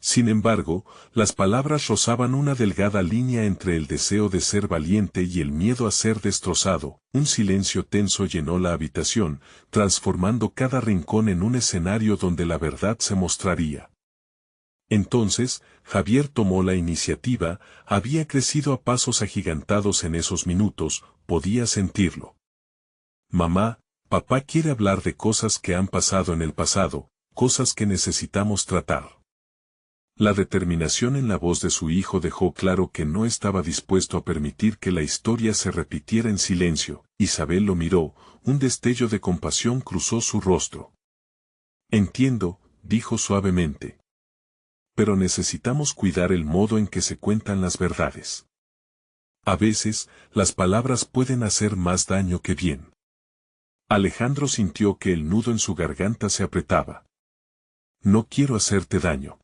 Sin embargo, las palabras rozaban una delgada línea entre el deseo de ser valiente y el miedo a ser destrozado. Un silencio tenso llenó la habitación, transformando cada rincón en un escenario donde la verdad se mostraría. Entonces, Javier tomó la iniciativa, había crecido a pasos agigantados en esos minutos, podía sentirlo. Mamá, papá quiere hablar de cosas que han pasado en el pasado, cosas que necesitamos tratar. La determinación en la voz de su hijo dejó claro que no estaba dispuesto a permitir que la historia se repitiera en silencio. Isabel lo miró, un destello de compasión cruzó su rostro. Entiendo, dijo suavemente. Pero necesitamos cuidar el modo en que se cuentan las verdades. A veces, las palabras pueden hacer más daño que bien. Alejandro sintió que el nudo en su garganta se apretaba. No quiero hacerte daño.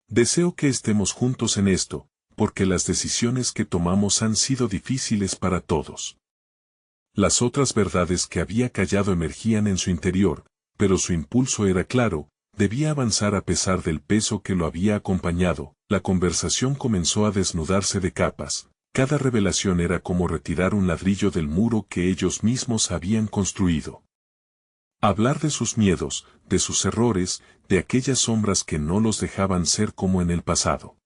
Deseo que estemos juntos en esto, porque las decisiones que tomamos han sido difíciles para todos. Las otras verdades que había callado emergían en su interior, pero su impulso era claro, debía avanzar a pesar del peso que lo había acompañado. La conversación comenzó a desnudarse de capas. Cada revelación era como retirar un ladrillo del muro que ellos mismos habían construido. Hablar de sus miedos, de sus errores, de aquellas sombras que no los dejaban ser como en el pasado.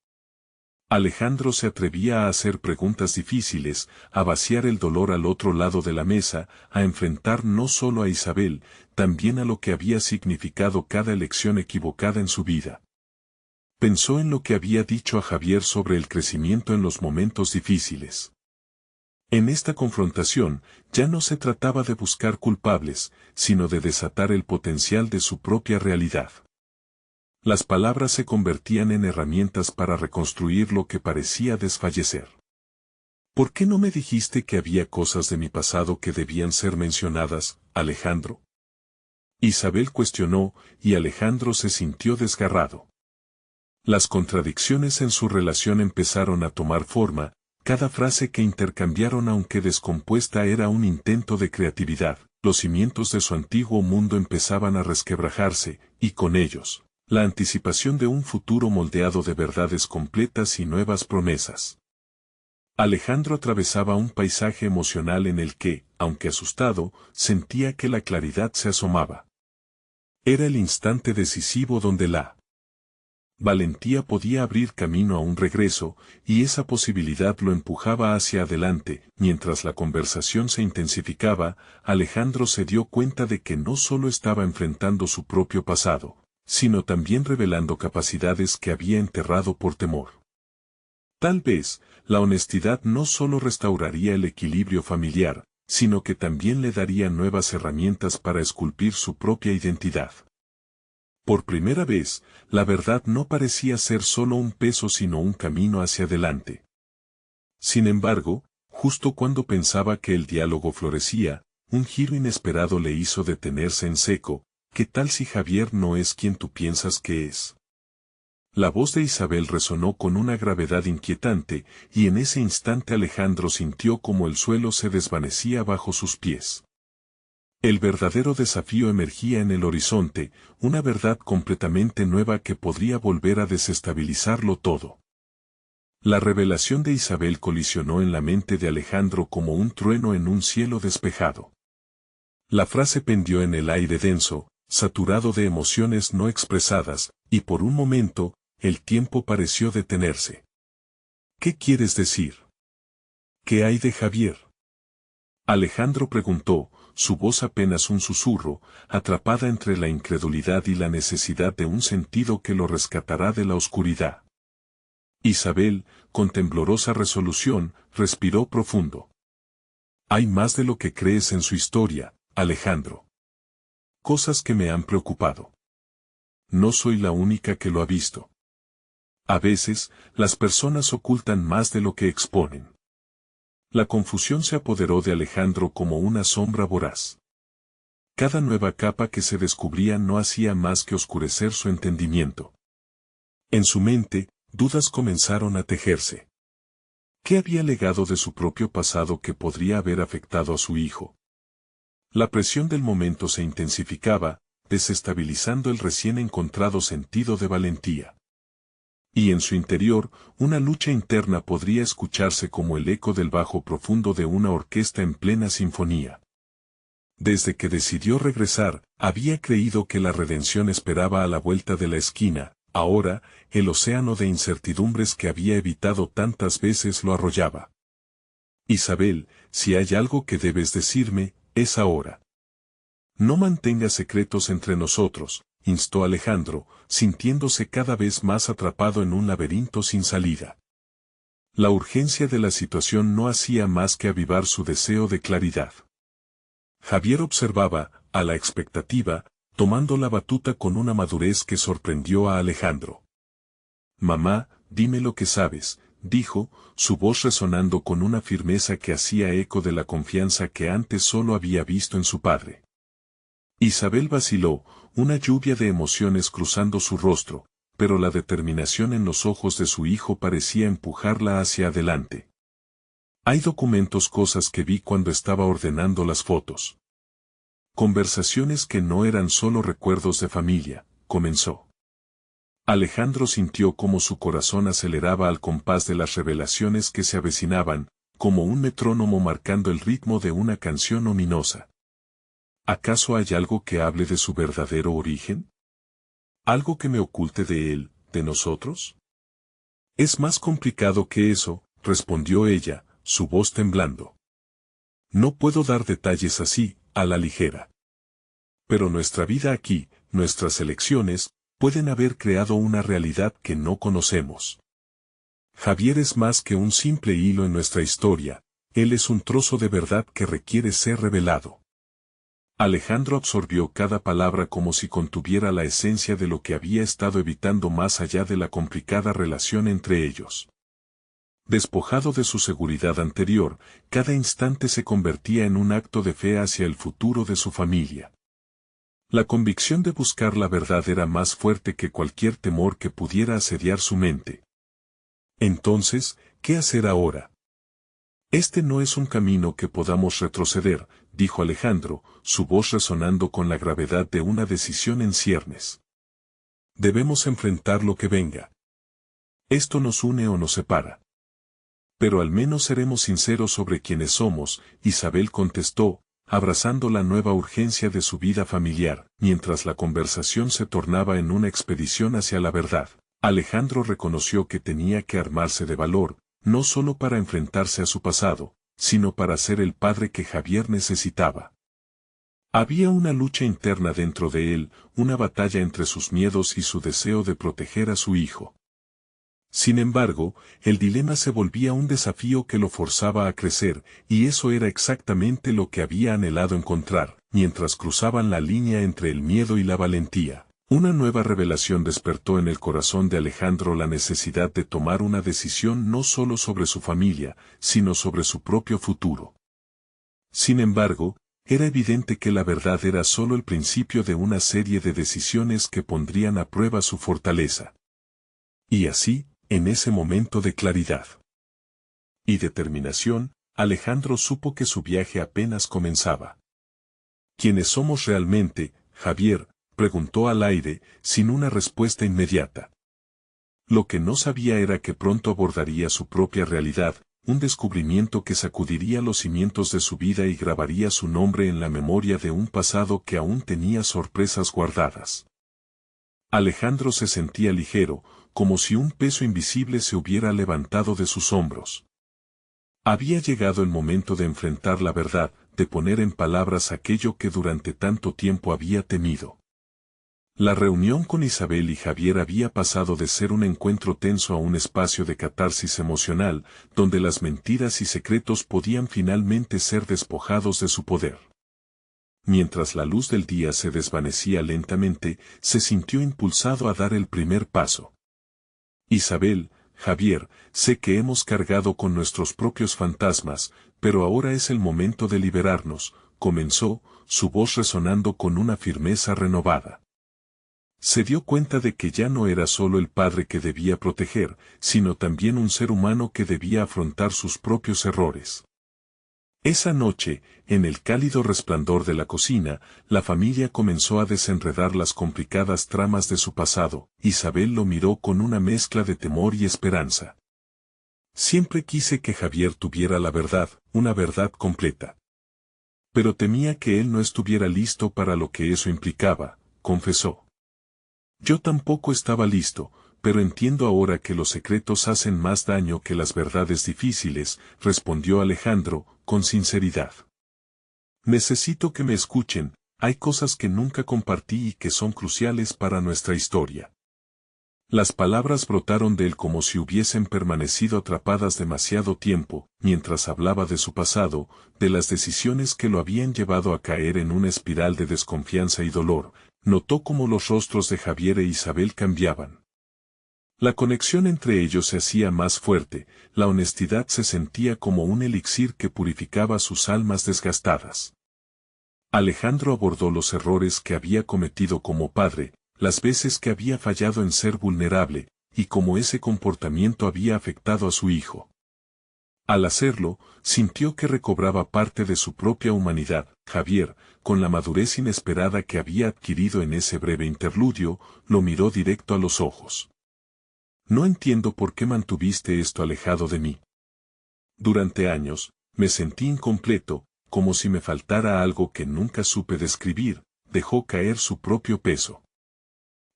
Alejandro se atrevía a hacer preguntas difíciles, a vaciar el dolor al otro lado de la mesa, a enfrentar no solo a Isabel, también a lo que había significado cada elección equivocada en su vida. Pensó en lo que había dicho a Javier sobre el crecimiento en los momentos difíciles. En esta confrontación, ya no se trataba de buscar culpables, sino de desatar el potencial de su propia realidad. Las palabras se convertían en herramientas para reconstruir lo que parecía desfallecer. ¿Por qué no me dijiste que había cosas de mi pasado que debían ser mencionadas, Alejandro? Isabel cuestionó, y Alejandro se sintió desgarrado. Las contradicciones en su relación empezaron a tomar forma. Cada frase que intercambiaron aunque descompuesta era un intento de creatividad. Los cimientos de su antiguo mundo empezaban a resquebrajarse, y con ellos, la anticipación de un futuro moldeado de verdades completas y nuevas promesas. Alejandro atravesaba un paisaje emocional en el que, aunque asustado, sentía que la claridad se asomaba. Era el instante decisivo donde la valentía podía abrir camino a un regreso, y esa posibilidad lo empujaba hacia adelante. Mientras la conversación se intensificaba, Alejandro se dio cuenta de que no solo estaba enfrentando su propio pasado, sino también revelando capacidades que había enterrado por temor. Tal vez, la honestidad no solo restauraría el equilibrio familiar, sino que también le daría nuevas herramientas para esculpir su propia identidad. Por primera vez, la verdad no parecía ser solo un peso sino un camino hacia adelante. Sin embargo, justo cuando pensaba que el diálogo florecía, un giro inesperado le hizo detenerse en seco. ¿Qué tal si Javier no es quien tú piensas que es? La voz de Isabel resonó con una gravedad inquietante, y en ese instante Alejandro sintió como el suelo se desvanecía bajo sus pies. El verdadero desafío emergía en el horizonte, una verdad completamente nueva que podría volver a desestabilizarlo todo. La revelación de Isabel colisionó en la mente de Alejandro como un trueno en un cielo despejado. La frase pendió en el aire denso, saturado de emociones no expresadas, y por un momento, el tiempo pareció detenerse. ¿Qué quieres decir? ¿Qué hay de Javier? Alejandro preguntó, su voz apenas un susurro, atrapada entre la incredulidad y la necesidad de un sentido que lo rescatará de la oscuridad. Isabel, con temblorosa resolución, respiró profundo. Hay más de lo que crees en su historia, Alejandro. Cosas que me han preocupado. No soy la única que lo ha visto. A veces, las personas ocultan más de lo que exponen. La confusión se apoderó de Alejandro como una sombra voraz. Cada nueva capa que se descubría no hacía más que oscurecer su entendimiento. En su mente, dudas comenzaron a tejerse. ¿Qué había legado de su propio pasado que podría haber afectado a su hijo? La presión del momento se intensificaba, desestabilizando el recién encontrado sentido de valentía. Y en su interior, una lucha interna podría escucharse como el eco del bajo profundo de una orquesta en plena sinfonía. Desde que decidió regresar, había creído que la redención esperaba a la vuelta de la esquina. Ahora, el océano de incertidumbres que había evitado tantas veces lo arrollaba. Isabel, si hay algo que debes decirme, es ahora. No mantengas secretos entre nosotros, instó Alejandro, sintiéndose cada vez más atrapado en un laberinto sin salida. La urgencia de la situación no hacía más que avivar su deseo de claridad. Javier observaba, a la expectativa, tomando la batuta con una madurez que sorprendió a Alejandro. Mamá, dime lo que sabes, dijo, su voz resonando con una firmeza que hacía eco de la confianza que antes solo había visto en su padre. Isabel vaciló, una lluvia de emociones cruzando su rostro, pero la determinación en los ojos de su hijo parecía empujarla hacia adelante. Hay documentos, cosas que vi cuando estaba ordenando las fotos. Conversaciones que no eran solo recuerdos de familia, comenzó. Alejandro sintió como su corazón aceleraba al compás de las revelaciones que se avecinaban, como un metrónomo marcando el ritmo de una canción ominosa. ¿Acaso hay algo que hable de su verdadero origen? ¿Algo que me oculte de él, de nosotros? Es más complicado que eso, respondió ella, su voz temblando. No puedo dar detalles así, a la ligera. Pero nuestra vida aquí, nuestras elecciones, pueden haber creado una realidad que no conocemos. Javier es más que un simple hilo en nuestra historia, él es un trozo de verdad que requiere ser revelado. Alejandro absorbió cada palabra como si contuviera la esencia de lo que había estado evitando más allá de la complicada relación entre ellos. Despojado de su seguridad anterior, cada instante se convertía en un acto de fe hacia el futuro de su familia. La convicción de buscar la verdad era más fuerte que cualquier temor que pudiera asediar su mente. Entonces, ¿qué hacer ahora? Este no es un camino que podamos retroceder, dijo Alejandro, su voz resonando con la gravedad de una decisión en ciernes. Debemos enfrentar lo que venga. Esto nos une o nos separa. Pero al menos seremos sinceros sobre quiénes somos, Isabel contestó, abrazando la nueva urgencia de su vida familiar, mientras la conversación se tornaba en una expedición hacia la verdad. Alejandro reconoció que tenía que armarse de valor, no solo para enfrentarse a su pasado, sino para ser el padre que Javier necesitaba. Había una lucha interna dentro de él, una batalla entre sus miedos y su deseo de proteger a su hijo. Sin embargo, el dilema se volvía un desafío que lo forzaba a crecer, y eso era exactamente lo que había anhelado encontrar, mientras cruzaban la línea entre el miedo y la valentía. Una nueva revelación despertó en el corazón de Alejandro la necesidad de tomar una decisión no solo sobre su familia, sino sobre su propio futuro. Sin embargo, era evidente que la verdad era solo el principio de una serie de decisiones que pondrían a prueba su fortaleza. Y así, en ese momento de claridad y determinación, Alejandro supo que su viaje apenas comenzaba. ¿Quiénes somos realmente, Javier?, preguntó al aire, sin una respuesta inmediata. Lo que no sabía era que pronto abordaría su propia realidad, un descubrimiento que sacudiría los cimientos de su vida y grabaría su nombre en la memoria de un pasado que aún tenía sorpresas guardadas. Alejandro se sentía ligero, como si un peso invisible se hubiera levantado de sus hombros. Había llegado el momento de enfrentar la verdad, de poner en palabras aquello que durante tanto tiempo había temido. La reunión con Isabel y Javier había pasado de ser un encuentro tenso a un espacio de catarsis emocional, donde las mentiras y secretos podían finalmente ser despojados de su poder. Mientras la luz del día se desvanecía lentamente, se sintió impulsado a dar el primer paso. Isabel, Javier, sé que hemos cargado con nuestros propios fantasmas, pero ahora es el momento de liberarnos, comenzó, su voz resonando con una firmeza renovada. Se dio cuenta de que ya no era solo el padre que debía proteger, sino también un ser humano que debía afrontar sus propios errores. Esa noche, en el cálido resplandor de la cocina, la familia comenzó a desenredar las complicadas tramas de su pasado. Isabel lo miró con una mezcla de temor y esperanza. Siempre quise que Javier tuviera la verdad, una verdad completa. Pero temía que él no estuviera listo para lo que eso implicaba, confesó. Yo tampoco estaba listo, pero entiendo ahora que los secretos hacen más daño que las verdades difíciles, respondió Alejandro, con sinceridad. Necesito que me escuchen, hay cosas que nunca compartí y que son cruciales para nuestra historia. Las palabras brotaron de él como si hubiesen permanecido atrapadas demasiado tiempo, mientras hablaba de su pasado, de las decisiones que lo habían llevado a caer en una espiral de desconfianza y dolor. Notó cómo los rostros de Javier e Isabel cambiaban. La conexión entre ellos se hacía más fuerte, la honestidad se sentía como un elixir que purificaba sus almas desgastadas. Alejandro abordó los errores que había cometido como padre, las veces que había fallado en ser vulnerable, y cómo ese comportamiento había afectado a su hijo. Al hacerlo, sintió que recobraba parte de su propia humanidad. Javier, con la madurez inesperada que había adquirido en ese breve interludio, lo miró directo a los ojos. No entiendo por qué mantuviste esto alejado de mí. Durante años, me sentí incompleto, como si me faltara algo que nunca supe describir. Dejó caer su propio peso.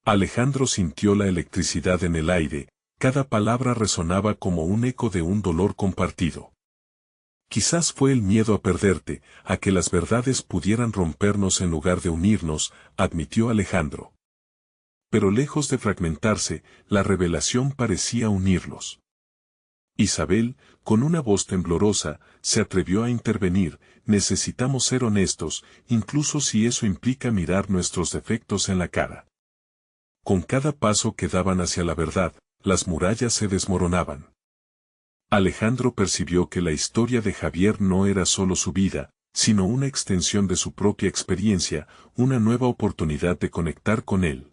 Alejandro sintió la electricidad en el aire, cada palabra resonaba como un eco de un dolor compartido. Quizás fue el miedo a perderte, a que las verdades pudieran rompernos en lugar de unirnos, admitió Alejandro. Pero lejos de fragmentarse, la revelación parecía unirlos. Isabel, con una voz temblorosa, se atrevió a intervenir. Necesitamos ser honestos, incluso si eso implica mirar nuestros defectos en la cara. Con cada paso que daban hacia la verdad, las murallas se desmoronaban. Alejandro percibió que la historia de Javier no era solo su vida, sino una extensión de su propia experiencia, una nueva oportunidad de conectar con él.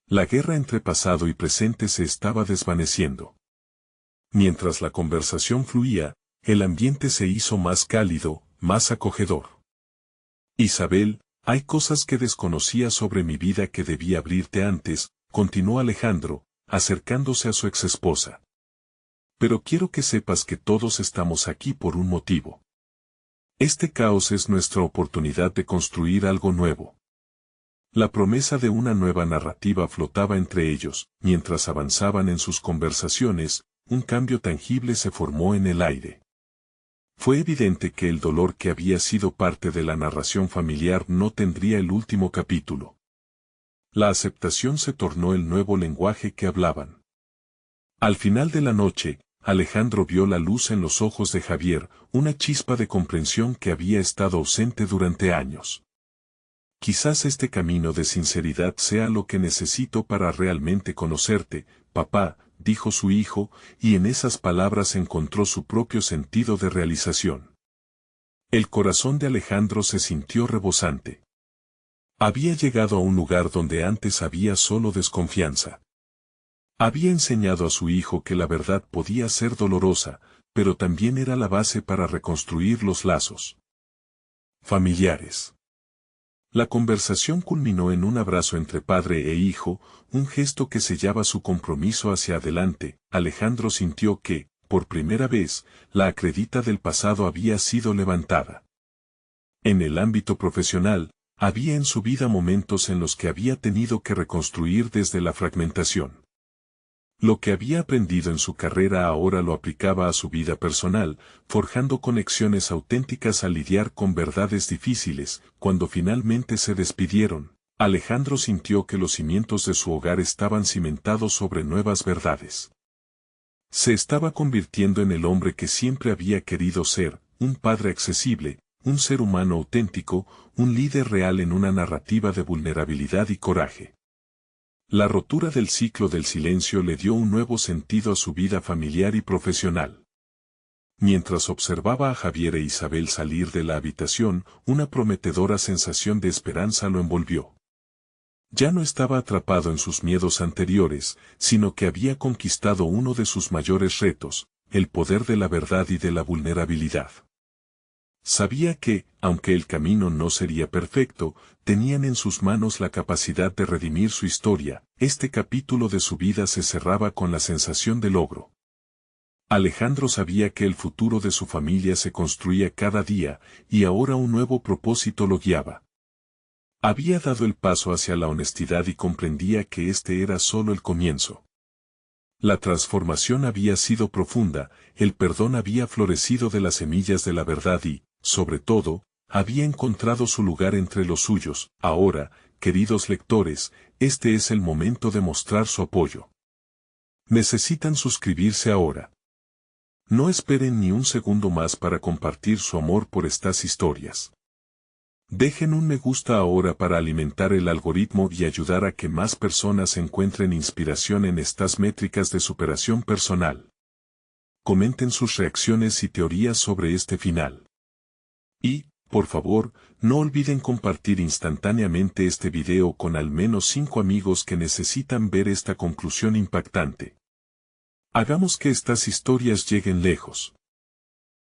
La guerra entre pasado y presente se estaba desvaneciendo. Mientras la conversación fluía, el ambiente se hizo más cálido, más acogedor. Isabel, hay cosas que desconocía sobre mi vida que debí abrirte antes, continuó Alejandro, acercándose a su exesposa. Pero quiero que sepas que todos estamos aquí por un motivo. Este caos es nuestra oportunidad de construir algo nuevo. La promesa de una nueva narrativa flotaba entre ellos. Mientras avanzaban en sus conversaciones, un cambio tangible se formó en el aire. Fue evidente que el dolor que había sido parte de la narración familiar no tendría el último capítulo. La aceptación se tornó el nuevo lenguaje que hablaban. Al final de la noche, Alejandro vio la luz en los ojos de Javier, una chispa de comprensión que había estado ausente durante años. Quizás este camino de sinceridad sea lo que necesito para realmente conocerte, papá, dijo su hijo, y en esas palabras encontró su propio sentido de realización. El corazón de Alejandro se sintió rebosante. Había llegado a un lugar donde antes había solo desconfianza. Había enseñado a su hijo que la verdad podía ser dolorosa, pero también era la base para reconstruir los lazos familiares. La conversación culminó en un abrazo entre padre e hijo, un gesto que sellaba su compromiso hacia adelante. Alejandro sintió que, por primera vez, la acredita del pasado había sido levantada. En el ámbito profesional, había en su vida momentos en los que había tenido que reconstruir desde la fragmentación. Lo que había aprendido en su carrera ahora lo aplicaba a su vida personal, forjando conexiones auténticas al lidiar con verdades difíciles. Cuando finalmente se despidieron, Alejandro sintió que los cimientos de su hogar estaban cimentados sobre nuevas verdades. Se estaba convirtiendo en el hombre que siempre había querido ser, un padre accesible, un ser humano auténtico, un líder real en una narrativa de vulnerabilidad y coraje. La rotura del ciclo del silencio le dio un nuevo sentido a su vida familiar y profesional. Mientras observaba a Javier e Isabel salir de la habitación, una prometedora sensación de esperanza lo envolvió. Ya no estaba atrapado en sus miedos anteriores, sino que había conquistado uno de sus mayores retos, el poder de la verdad y de la vulnerabilidad. Sabía que, aunque el camino no sería perfecto, tenían en sus manos la capacidad de redimir su historia. Este capítulo de su vida se cerraba con la sensación de logro. Alejandro sabía que el futuro de su familia se construía cada día, y ahora un nuevo propósito lo guiaba. Había dado el paso hacia la honestidad y comprendía que este era solo el comienzo. La transformación había sido profunda, el perdón había florecido de las semillas de la verdad y, sobre todo, había encontrado su lugar entre los suyos. Ahora, queridos lectores, este es el momento de mostrar su apoyo. Necesitan suscribirse ahora. No esperen ni un segundo más para compartir su amor por estas historias. Dejen un me gusta ahora para alimentar el algoritmo y ayudar a que más personas encuentren inspiración en estas métricas de superación personal. Comenten sus reacciones y teorías sobre este final. Y, por favor, no olviden compartir instantáneamente este video con al menos 5 amigos que necesitan ver esta conclusión impactante. Hagamos que estas historias lleguen lejos.